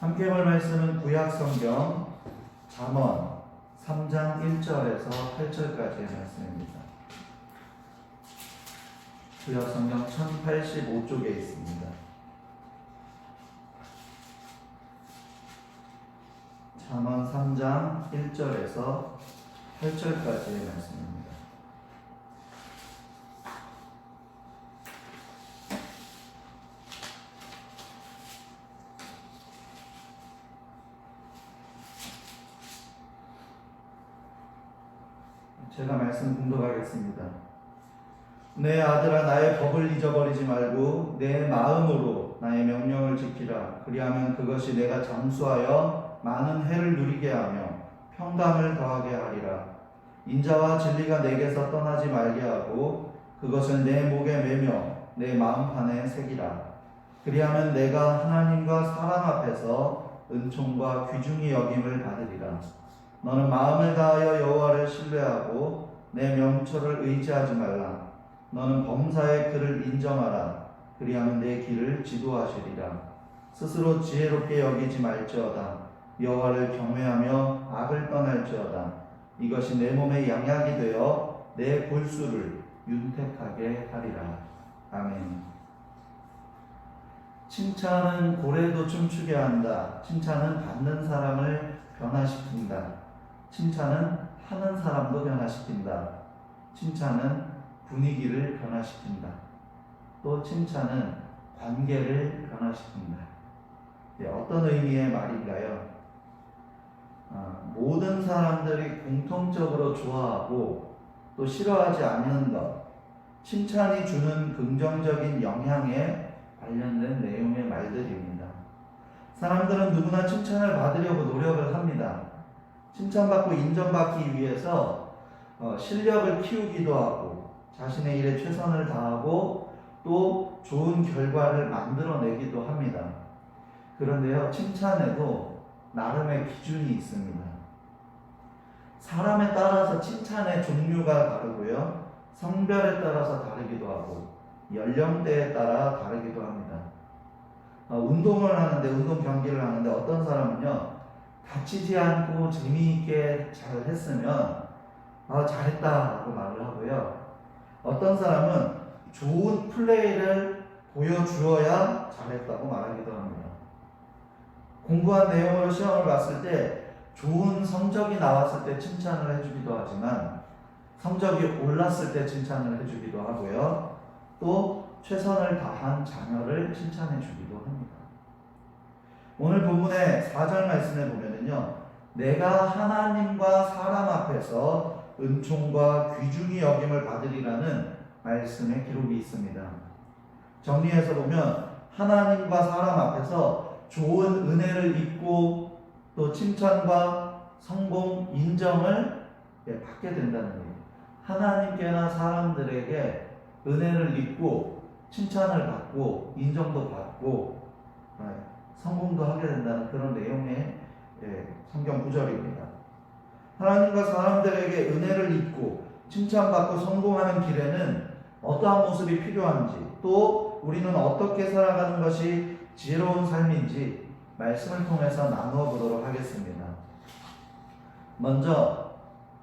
함께 볼 말씀은 구약성경 잠언 3장 1절에서 8절까지의 말씀입니다. 구약성경 1085쪽에 있습니다. 잠언 3장 1절에서 8절까지의 말씀입니다. 제가 말씀 공독하겠습니다. 내 아들아, 나의 법을 잊어버리지 말고 내 마음으로 나의 명령을 지키라. 그리하면 그것이 내가 장수하여 많은 해를 누리게 하며 평강을 더하게 하리라. 인자와 진리가 내게서 떠나지 말게 하고 그것을 내 목에 매며 내 마음판에 새기라. 그리하면 내가 하나님과 사람 앞에서 은총과 귀중히 여김을 받으리라. 너는 마음을 다하여 여호와를 신뢰하고 내 명철을 의지하지 말라. 너는 범사의 그를 인정하라. 그리하면 내 길을 지도하시리라. 스스로 지혜롭게 여기지 말지어다. 여호와를 경외하며 악을 떠날지어다. 이것이 내 몸에 양약이 되어 내 골수를 윤택하게 하리라. 아멘. 칭찬은 고래도 춤추게 한다. 칭찬은 받는 사람을 변화시킨다. 칭찬은 하는 사람도 변화시킨다. 칭찬은 분위기를 변화시킨다. 또 칭찬은 관계를 변화시킨다. 어떤 의미의 말인가요? 모든 사람들이 공통적으로 좋아하고 또 싫어하지 않는 것, 칭찬이 주는 긍정적인 영향에 관련된 내용의 말들입니다. 사람들은 누구나 칭찬을 받으려고 노력을 합니다. 칭찬받고 인정받기 위해서 실력을 키우기도 하고 자신의 일에 최선을 다하고 또 좋은 결과를 만들어내기도 합니다. 그런데요, 칭찬에도 나름의 기준이 있습니다. 사람에 따라서 칭찬의 종류가 다르고요, 성별에 따라서 다르기도 하고 연령대에 따라 다르기도 합니다. 운동을 하는데, 운동 경기를 하는데 어떤 사람은요, 다치지 않고 재미있게 잘 했으면 잘했다라고 말을 하고요, 어떤 사람은 좋은 플레이를 보여주어야 잘했다고 말하기도 합니다. 공부한 내용으로 시험을 봤을 때 좋은 성적이 나왔을 때 칭찬을 해주기도 하지만 성적이 올랐을 때 칭찬을 해주기도 하고요, 또 최선을 다한 자녀를 칭찬해 주기도 합니다. 오늘 본문의 4절 말씀에 보면은요, 내가 하나님과 사람 앞에서 은총과 귀중히 여김을 받으리라는 말씀의 기록이 있습니다. 정리해서 보면 하나님과 사람 앞에서 좋은 은혜를 입고 또 칭찬과 성공, 인정을 받게 된다는 거예요. 하나님께나 사람들에게 은혜를 입고 칭찬을 받고 인정도 받고 성공도 하게 된다는 그런 내용의 성경 구절입니다. 하나님과 사람들에게 은혜를 입고 칭찬받고 성공하는 길에는 어떠한 모습이 필요한지, 또 우리는 어떻게 살아가는 것이 지혜로운 삶인지 말씀을 통해서 나누어 보도록 하겠습니다. 먼저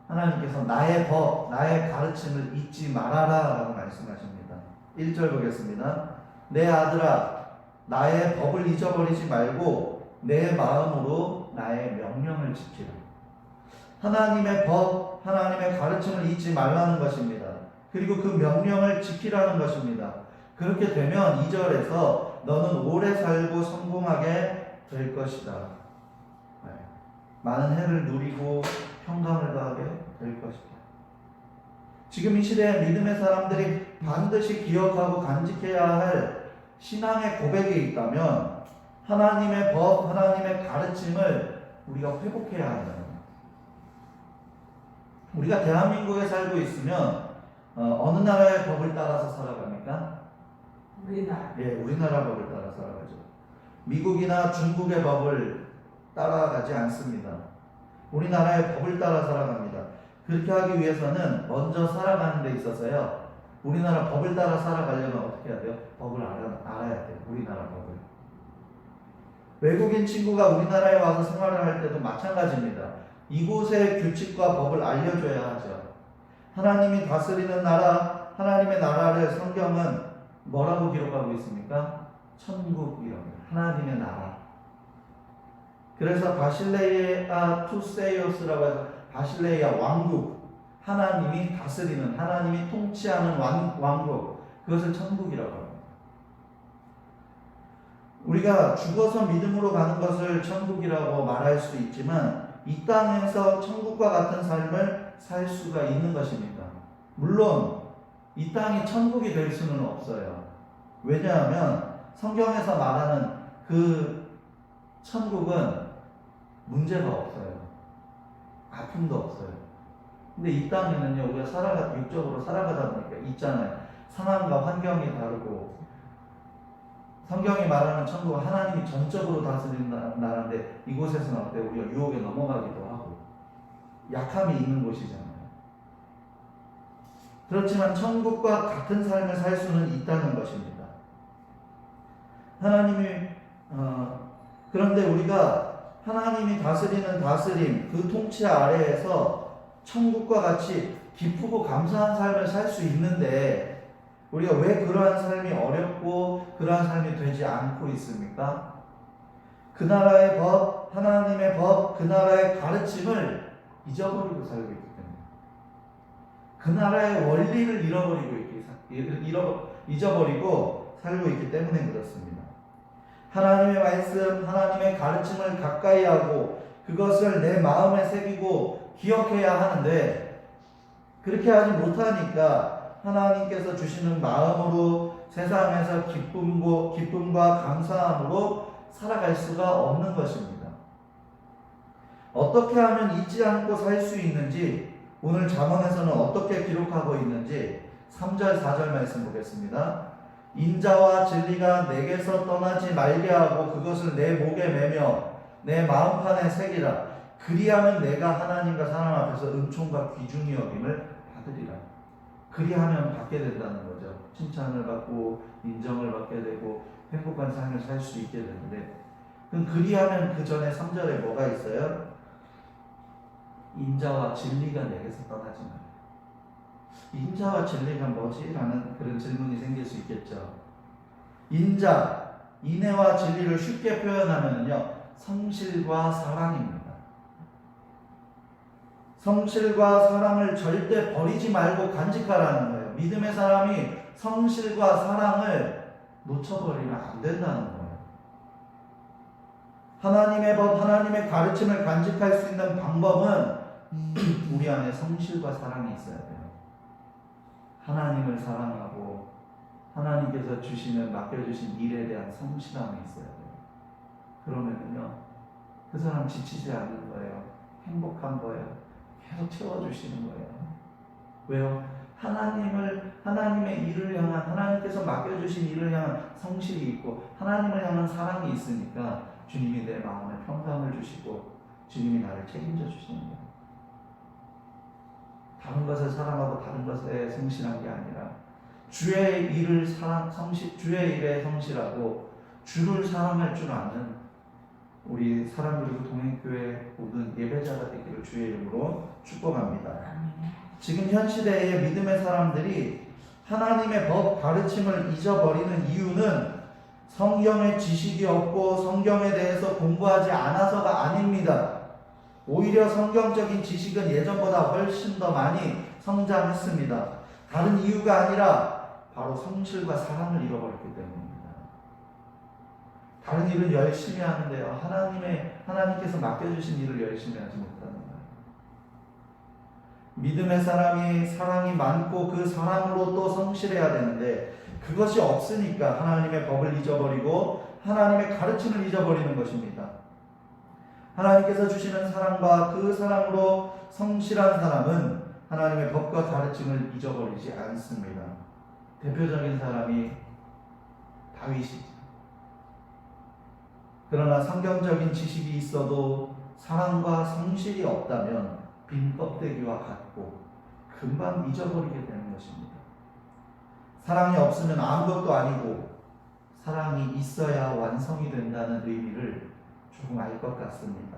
하나님께서 나의 법, 나의 가르침을 잊지 말아라 라고 말씀하십니다. 1절 보겠습니다. 내 아들아, 나의 법을 잊어버리지 말고 내 마음으로 나의 명령을 지키라. 하나님의 법, 하나님의 가르침을 잊지 말라는 것입니다. 그리고 그 명령을 지키라는 것입니다. 그렇게 되면 2절에서 너는 오래 살고 성공하게 될 것이다. 많은 해를 누리고 평강을 더하게 될 것이다. 지금 이 시대에 믿음의 사람들이 반드시 기억하고 간직해야 할 신앙의 고백이 있다면 하나님의 법, 하나님의 가르침을 우리가 회복해야 한다. 우리가 대한민국에 살고 있으면 어느 나라의 법을 따라서 살아갑니까? 우리나라. 예, 우리나라 법을 따라 살아가죠. 미국이나 중국의 법을 따라가지 않습니다. 우리나라의 법을 따라 살아갑니다. 그렇게 하기 위해서는 먼저 살아가는 데 있어서요, 우리나라 법을 따라 살아가려면 어떻게 해야 돼요? 법을 알아야 돼요. 우리나라 법을. 외국인 친구가 우리나라에 와서 생활을 할 때도 마찬가지입니다. 이곳의 규칙과 법을 알려줘야 하죠. 하나님이 다스리는 나라, 하나님의 나라를 성경은 뭐라고 기록하고 있습니까? 천국이라고. 하나님의 나라. 그래서 바실레이아 투세이오스라고 해서 바실레이아 왕국, 하나님이 다스리는, 하나님이 통치하는 왕국, 그것을 천국이라고 합니다. 우리가 죽어서 믿음으로 가는 것을 천국이라고 말할 수 있지만 이 땅에서 천국과 같은 삶을 살 수가 있는 것입니다. 물론 이 땅이 천국이 될 수는 없어요. 왜냐하면 성경에서 말하는 그 천국은 문제가 없어요. 아픔도 없어요. 근데 이 땅에는요, 우리가 육적으로 살아가다 보니까 있잖아요. 상황과 환경이 다르고, 성경이 말하는 천국은 하나님이 전적으로 다스리는 나라인데 이곳에서는 어때? 우리가 유혹에 넘어가기도 하고 약함이 있는 곳이잖아요. 그렇지만 천국과 같은 삶을 살 수는 있다는 것입니다. 그런데 우리가 하나님이 다스리는 다스림, 그 통치 아래에서 천국과 같이 기쁘고 감사한 삶을 살 수 있는데 우리가 왜 그러한 삶이 어렵고 그러한 삶이 되지 않고 있습니까? 그 나라의 법, 하나님의 법, 그 나라의 가르침을 잊어버리고 살고 있기 때문에, 그 나라의 원리를 잊어버리고 살고 있기 때문에 그렇습니다. 하나님의 말씀, 하나님의 가르침을 가까이 하고 그것을 내 마음에 새기고 기억해야 하는데 그렇게 하지 못하니까 하나님께서 주시는 마음으로 세상에서 기쁨과 감사함으로 살아갈 수가 없는 것입니다. 어떻게 하면 잊지 않고 살 수 있는지 오늘 잠언에서는 어떻게 기록하고 있는지 3절 4절 말씀 보겠습니다. 인자와 진리가 내게서 떠나지 말게 하고 그것을 내 목에 매며 내 마음판에 새기라. 그리하면 내가 하나님과 사람 앞에서 은총과 귀중히 여김을 받으리라. 그리하면 받게 된다는 거죠. 칭찬을 받고 인정을 받게 되고 행복한 삶을 살 수 있게 되는데, 그럼 그리하면 그 전에 3절에 뭐가 있어요? 인자와 진리가 내게서 떠나지 마라. 인자와 진리가 뭐지? 라는 그런 질문이 생길 수 있겠죠. 인자, 인애와 진리를 쉽게 표현하면요, 성실과 사랑입니다. 성실과 사랑을 절대 버리지 말고 간직하라는 거예요. 믿음의 사람이 성실과 사랑을 놓쳐버리면 안 된다는 거예요. 하나님의 법, 하나님의 가르침을 간직할 수 있는 방법은 우리 안에 성실과 사랑이 있어야 돼요. 하나님을 사랑하고 하나님께서 맡겨주신 일에 대한 성실함이 있어야 돼요. 그러면요, 그 사람 지치지 않는 거예요. 행복한 거예요. 계속 채워주시는 거예요. 왜요? 하나님의 일을 향한, 하나님께서 맡겨주신 일을 향한 성실이 있고 하나님을 향한 사랑이 있으니까 주님이 내 마음에 평강을 주시고 주님이 나를 책임져 주시는 거예요. 다른 것을 사랑하고 다른 것에 성실한 게 아니라 주의 일에 성실하고 주를 사랑할 줄 아는 우리 사랑그리고 동행교회 모든 예배자가 되기를 주의 이름으로 축복합니다. 지금 현 시대의 믿음의 사람들이 하나님의 법 가르침을 잊어버리는 이유는 성경의 지식이 없고 성경에 대해서 공부하지 않아서가 아닙니다. 오히려 성경적인 지식은 예전보다 훨씬 더 많이 성장했습니다. 다른 이유가 아니라 바로 성실과 사랑을 잃어버렸기 때문입니다. 다른 일은 열심히 하는데요, 하나님께서 맡겨주신 일을 열심히 하지 못하는 거예요. 믿음의 사람이 사랑이 많고 그 사랑으로 또 성실해야 되는데 그것이 없으니까 하나님의 법을 잊어버리고 하나님의 가르침을 잊어버리는 것입니다. 하나님께서 주시는 사랑과 그 사랑으로 성실한 사람은 하나님의 법과 가르침을 잊어버리지 않습니다. 대표적인 사람이 다윗이죠. 그러나 성경적인 지식이 있어도 사랑과 성실이 없다면 빈 껍데기와 같고 금방 잊어버리게 되는 것입니다. 사랑이 없으면 아무것도 아니고 사랑이 있어야 완성이 된다는 의미를 알 것 같습니다.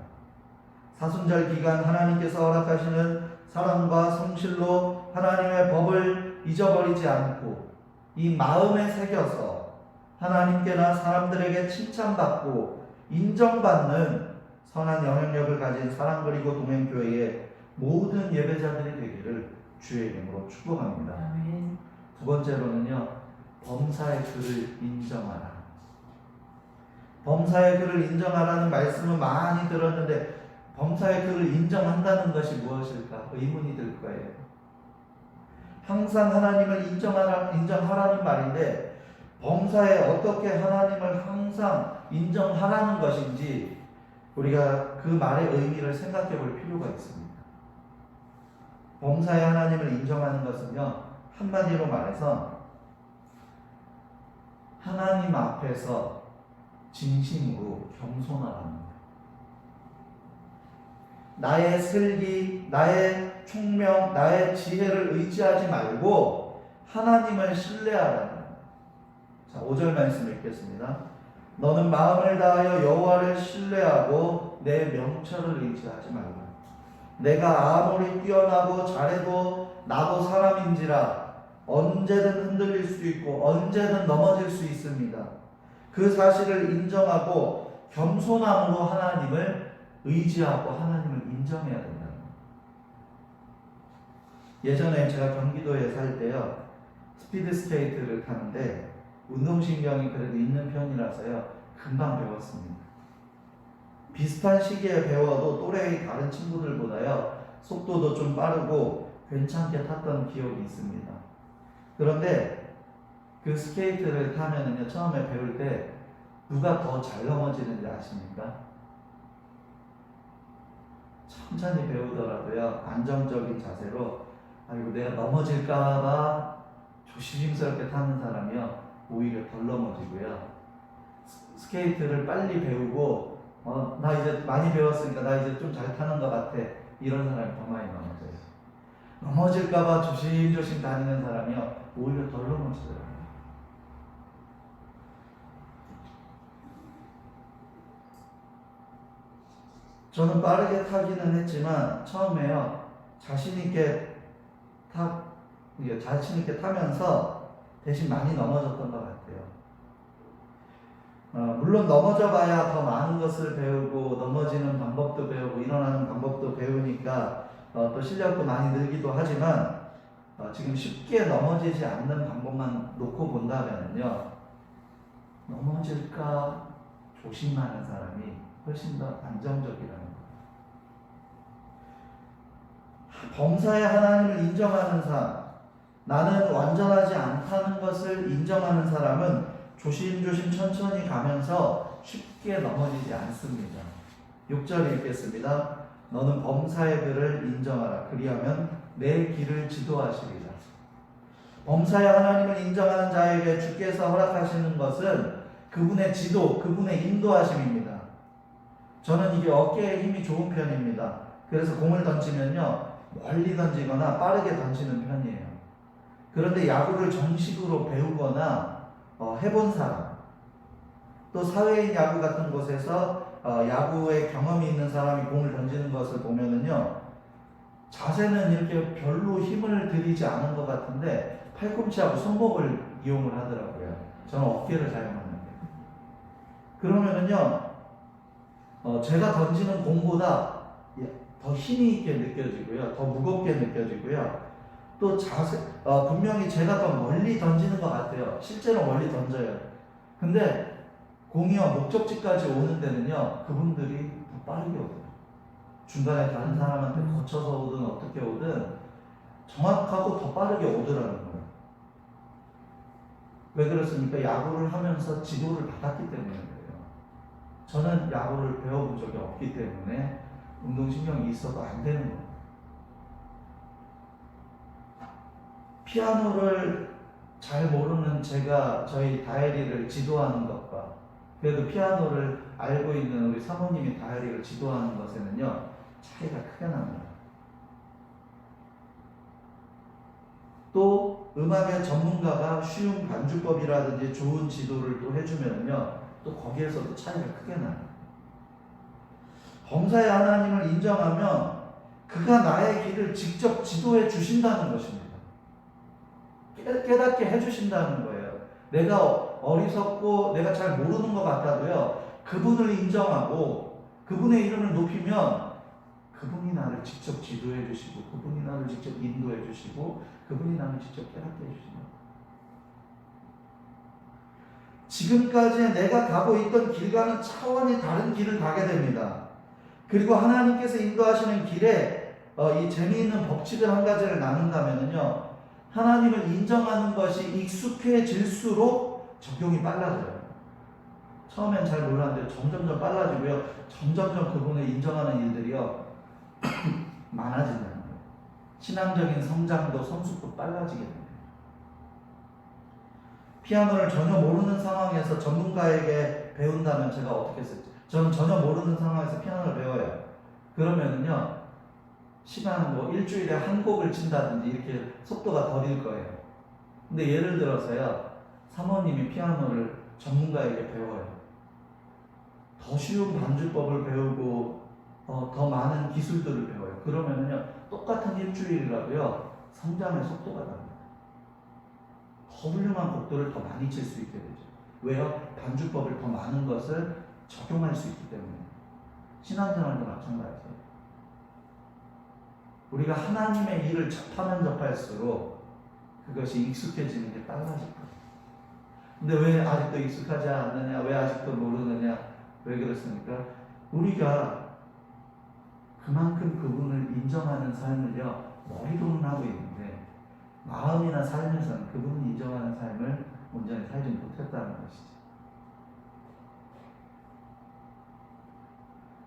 사순절 기간 하나님께서 허락하시는 사랑과 성실로 하나님의 법을 잊어버리지 않고 이 마음에 새겨서 하나님께나 사람들에게 칭찬받고 인정받는 선한 영향력을 가진 사랑 그리고 동행교회의 모든 예배자들이 되기를 주의 이름으로 축복합니다. 아멘. 두 번째로는요, 범사의 그를 인정하라. 범사의 그를 인정하라는 말씀은 많이 들었는데 범사의 그를 인정한다는 것이 무엇일까? 의문이 들 거예요. 항상 하나님을 인정하라는 말인데 범사에 어떻게 하나님을 항상 인정하라는 것인지 우리가 그 말의 의미를 생각해 볼 필요가 있습니다. 범사에 하나님을 인정하는 것은요, 한마디로 말해서 하나님 앞에서 진심으로 겸손하라는 거예요. 나의 슬기, 나의 총명, 나의 지혜를 의지하지 말고 하나님을 신뢰하라는 거예요. 자, 5절 말씀 읽겠습니다. 너는 마음을 다하여 여호와를 신뢰하고 내 명철을 의지하지 말라. 내가 아무리 뛰어나고 잘해도 나도 사람인지라 언제든 흔들릴 수 있고 언제든 넘어질 수 있습니다. 그 사실을 인정하고 겸손함으로 하나님을 의지하고 하나님을 인정해야 된다는 거예요. 예전에 제가 경기도에 살 때요, 스피드 스케이트를 타는데 운동신경이 그래도 있는 편이라서요, 금방 배웠습니다. 비슷한 시기에 배워도 또래의 다른 친구들보다요, 속도도 좀 빠르고 괜찮게 탔던 기억이 있습니다. 그런데 그 스케이트를 타면은요, 처음에 배울 때 누가 더 잘 넘어지는지 아십니까? 천천히 배우더라도요, 안정적인 자세로, 아이고 내가 넘어질까봐 조심스럽게 타는 사람이요, 오히려 덜 넘어지고요. 스케이트를 빨리 배우고 나 이제 많이 배웠으니까 나 이제 좀 잘 타는 것 같아, 이런 사람이 더 많이 넘어져요. 넘어질까봐 조심조심 다니는 사람이요, 오히려 덜 넘어지더라고요. 저는 빠르게 타기는 했지만 처음에요, 자신있게 타면서 대신 많이 넘어졌던 것 같아요. 물론 넘어져 봐야 더 많은 것을 배우고 넘어지는 방법도 배우고 일어나는 방법도 배우니까 또 실력도 많이 늘기도 하지만 지금 쉽게 넘어지지 않는 방법만 놓고 본다면요, 넘어질까 조심하는 사람이 훨씬 더 안정적이라는 거예요. 범사에 하나님을 인정하는 사람, 나는 완전하지 않다는 것을 인정하는 사람은 조심조심 천천히 가면서 쉽게 넘어지지 않습니다. 6절 읽겠습니다. 너는 범사의 그를 인정하라. 그리하면 내 길을 지도하시리라. 범사에 하나님을 인정하는 자에게 주께서 허락하시는 것은 그분의 지도, 그분의 인도하심입니다. 저는 이게 어깨에 힘이 좋은 편입니다. 그래서 공을 던지면요, 멀리 던지거나 빠르게 던지는 편이에요. 그런데 야구를 정식으로 배우거나 해본 사람, 또 사회인 야구 같은 곳에서 야구에 경험이 있는 사람이 공을 던지는 것을 보면은요, 자세는 이렇게 별로 힘을 들이지 않은 것 같은데 팔꿈치하고 손목을 이용을 하더라고요. 저는 어깨를 사용하는데. 그러면은요, 제가 던지는 공보다 더 힘이 있게 느껴지고요, 더 무겁게 느껴지고요, 또 분명히 제가 더 멀리 던지는 것 같아요. 실제로 멀리 던져요. 근데 공이요, 목적지까지 오는 데는요, 그분들이 더 빠르게 오더라고요. 중간에 다른 사람한테 거쳐서 오든 어떻게 오든 정확하고 더 빠르게 오더라는 거예요. 왜 그렇습니까? 야구를 하면서 지도를 받았기 때문에 그래요. 저는 야구를 배워본 적이 없기 때문에 운동신경이 있어도 안 되는 거예요. 피아노를 잘 모르는 제가 저희 다혜리를 지도하는 것과 그래도 피아노를 알고 있는 우리 사모님이 다혜리를 지도하는 것에는요, 차이가 크게 납니다. 또 음악의 전문가가 쉬운 반주법이라든지 좋은 지도를 또 해주면요, 또 거기에서도 차이가 크게 나요. 범사의 하나님을 인정하면 그가 나의 길을 직접 지도해 주신다는 것입니다. 깨닫게 해주신다는 거예요. 내가 어리석고 내가 잘 모르는 것 같아도요, 그분을 인정하고 그분의 이름을 높이면 그분이 나를 직접 지도해 주시고 그분이 나를 직접 인도해 주시고 그분이 나를 직접 깨닫게 해주십니다. 지금까지 내가 가고 있던 길과는 차원이 다른 길을 가게 됩니다. 그리고 하나님께서 인도하시는 길에 이 재미있는 법칙을 한 가지를 나눈다면요, 하나님을 인정하는 것이 익숙해질수록 적용이 빨라져요. 처음엔 잘 몰랐는데 점점점 빨라지고요, 점점점 그분을 인정하는 일들이요 많아진다는 거예요. 신앙적인 성장도 성숙도 빨라지게 됩니다. 피아노를 전혀 모르는 상황에서 전문가에게 배운다면 제가 어떻게 했을지, 저는 전혀 모르는 상황에서 피아노를 배워요. 그러면은요, 시간 일주일에 한 곡을 친다든지 이렇게 속도가 더딜 거예요. 근데 예를 들어서요, 사모님이 피아노를 전문가에게 배워요. 더 쉬운 반주법을 배우고 더 많은 기술들을 배워요. 그러면은요, 똑같은 일주일이라도요, 성장의 속도가 납니다. 더 훌륭한 곡들을 더 많이 칠 수 있게 되죠. 왜요? 반주법을 더 많은 것을 적용할 수 있기 때문에. 신앙생활도 마찬가지예요. 우리가 하나님의 일을 접하면 접할수록 그것이 익숙해지는 게 빨라질 거예요. 근데 왜 아직도 익숙하지 않느냐? 왜 아직도 모르느냐? 왜 그렇습니까? 우리가 그만큼 그분을 인정하는 삶을요, 머리로는 하고 있는데 마음이나 삶에서는 그분을 인정하는 삶을 온전히 살지 못했다는 것이죠.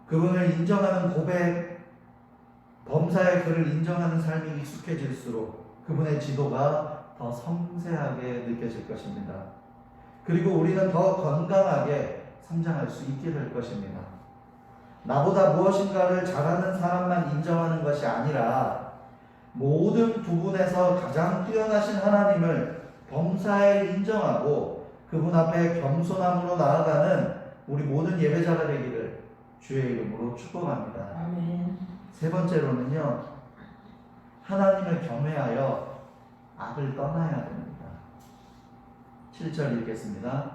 그분을 인정하는 고백, 범사의 그를 인정하는 삶이 익숙해질수록 그분의 지도가 더 섬세하게 느껴질 것입니다. 그리고 우리는 더 건강하게 성장할 수 있게 될 것입니다. 나보다 무엇인가를 잘하는 사람만 인정하는 것이 아니라 모든 부분에서 가장 뛰어나신 하나님을 범사에 인정하고 그분 앞에 겸손함으로 나아가는 우리 모든 예배자가 되기를 주의 이름으로 축복합니다. 아멘. 세 번째로는요, 하나님을 경외하여 악을 떠나야 됩니다. 7절 읽겠습니다.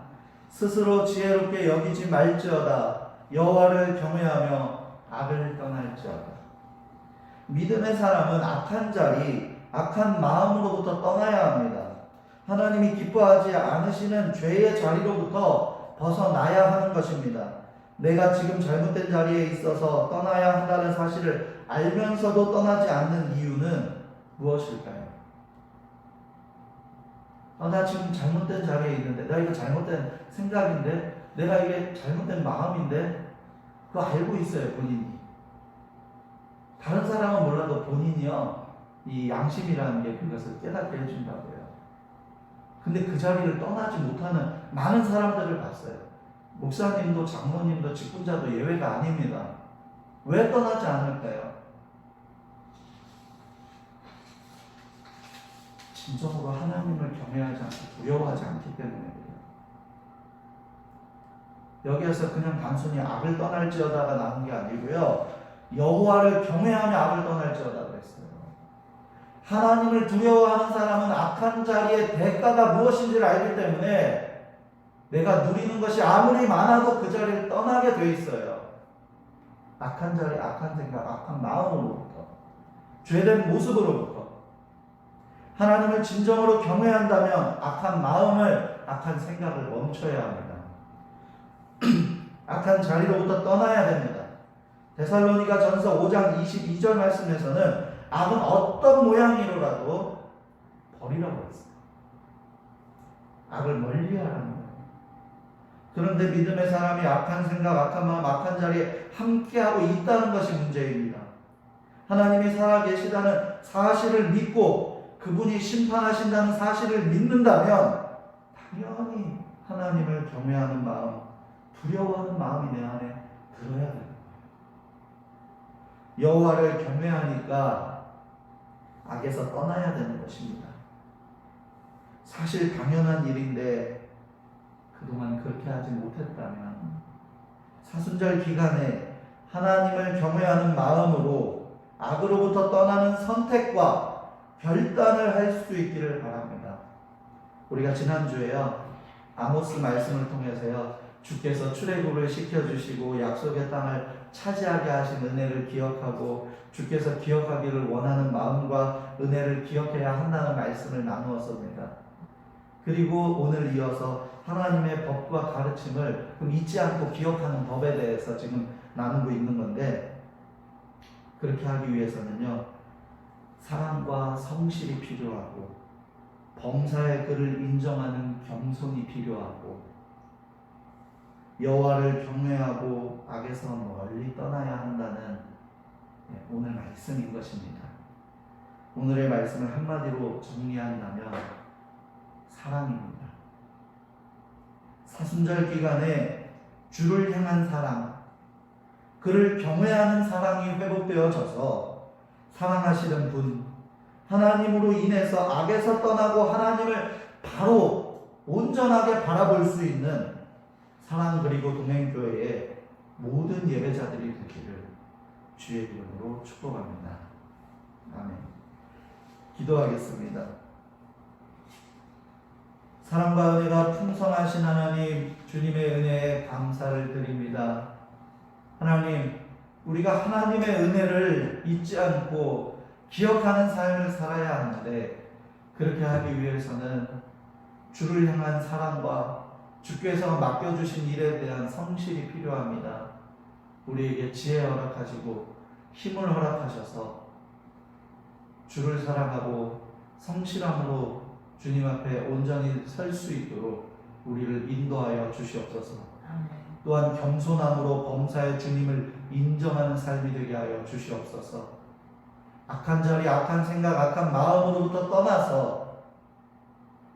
스스로 지혜롭게 여기지 말지어다. 여호와를 경외하며 악을 떠날지어다. 믿음의 사람은 악한 자리, 악한 마음으로부터 떠나야 합니다. 하나님이 기뻐하지 않으시는 죄의 자리로부터 벗어나야 하는 것입니다. 내가 지금 잘못된 자리에 있어서 떠나야 한다는 사실을 알면서도 떠나지 않는 이유는 무엇일까요? 나 지금 잘못된 자리에 있는데, 내가 이거 잘못된 생각인데, 내가 이게 잘못된 마음인데, 그거 알고 있어요, 본인이. 다른 사람은 몰라도 본인이요, 이 양심이라는 게 그것을 깨닫게 해준다고요. 근데 그 자리를 떠나지 못하는 많은 사람들을 봤어요. 목사님도 장로님도 직분자도 예외가 아닙니다. 왜 떠나지 않을까요? 진정으로 하나님을 경외하지 않고 두려워하지 않기 때문에 그래요. 여기에서 그냥 단순히 악을 떠날지어다가 나온 게 아니고요, 여호와를 경외하며 악을 떠날지어다 그랬어요. 하나님을 두려워하는 사람은 악한 자리의 대가가 무엇인지를 알기 때문에 내가 누리는 것이 아무리 많아도 그 자리를 떠나게 돼 있어요. 악한 자리, 악한 생각, 악한 마음으로부터, 죄된 모습으로부터. 하나님을 진정으로 경외한다면 악한 마음을, 악한 생각을 멈춰야 합니다. 악한 자리로부터 떠나야 됩니다. 데살로니가 전서 5장 22절 말씀에서는 악은 어떤 모양이로라도 버리라고 했어요. 악을 멀리하라는 거예요. 그런데 믿음의 사람이 악한 생각, 악한 마음, 악한 자리에 함께하고 있다는 것이 문제입니다. 하나님이 살아계시다는 사실을 믿고 그분이 심판하신다는 사실을 믿는다면 당연히 하나님을 경외하는 마음, 두려워하는 마음이 내 안에 들어야 됩니다. 여호와를 경외하니까 악에서 떠나야 되는 것입니다. 사실 당연한 일인데 그동안 그렇게 하지 못했다면 사순절 기간에 하나님을 경외하는 마음으로 악으로부터 떠나는 선택과 결단을 할 수 있기를 바랍니다. 우리가 지난주에요, 아모스 말씀을 통해서요, 주께서 출애굽을 시켜주시고 약속의 땅을 차지하게 하신 은혜를 기억하고 주께서 기억하기를 원하는 마음과 은혜를 기억해야 한다는 말씀을 나누었습니다. 그리고 오늘 이어서 하나님의 법과 가르침을 잊지 않고 기억하는 법에 대해서 지금 나누고 있는 건데, 그렇게 하기 위해서는요, 사랑과 성실이 필요하고 범사의 그를 인정하는 겸손이 필요하고 여호와를 경외하고 악에서 멀리 떠나야 한다는 오늘 말씀인 것입니다. 오늘의 말씀을 한마디로 정리한다면 사랑입니다. 사순절 기간에 주를 향한 사랑, 그를 경외하는 사랑이 회복되어져서 사랑하시는 분, 하나님으로 인해서 악에서 떠나고 하나님을 바로 온전하게 바라볼 수 있는 사랑 그리고 동행교회의 모든 예배자들이 되기를 주의 이름으로 축복합니다. 아멘. 기도하겠습니다. 사랑과 은혜가 풍성하신 하나님, 주님의 은혜에 감사를 드립니다. 하나님, 우리가 하나님의 은혜를 잊지 않고 기억하는 삶을 살아야 하는데, 그렇게 하기 위해서는 주를 향한 사랑과 주께서 맡겨주신 일에 대한 성실이 필요합니다. 우리에게 지혜 허락하시고 힘을 허락하셔서 주를 사랑하고 성실함으로 주님 앞에 온전히 설 수 있도록 우리를 인도하여 주시옵소서. 또한 겸손함으로 범사의 주님을 인정하는 삶이 되게 하여 주시옵소서. 악한 자리, 악한 생각, 악한 마음으로부터 떠나서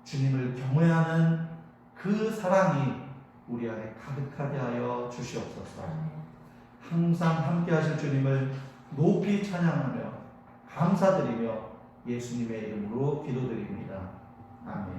주님을 경외하는 그 사랑이 우리 안에 가득하게 하여 주시옵소서. 항상 함께 하실 주님을 높이 찬양하며 감사드리며 예수님의 이름으로 기도드립니다. 아멘.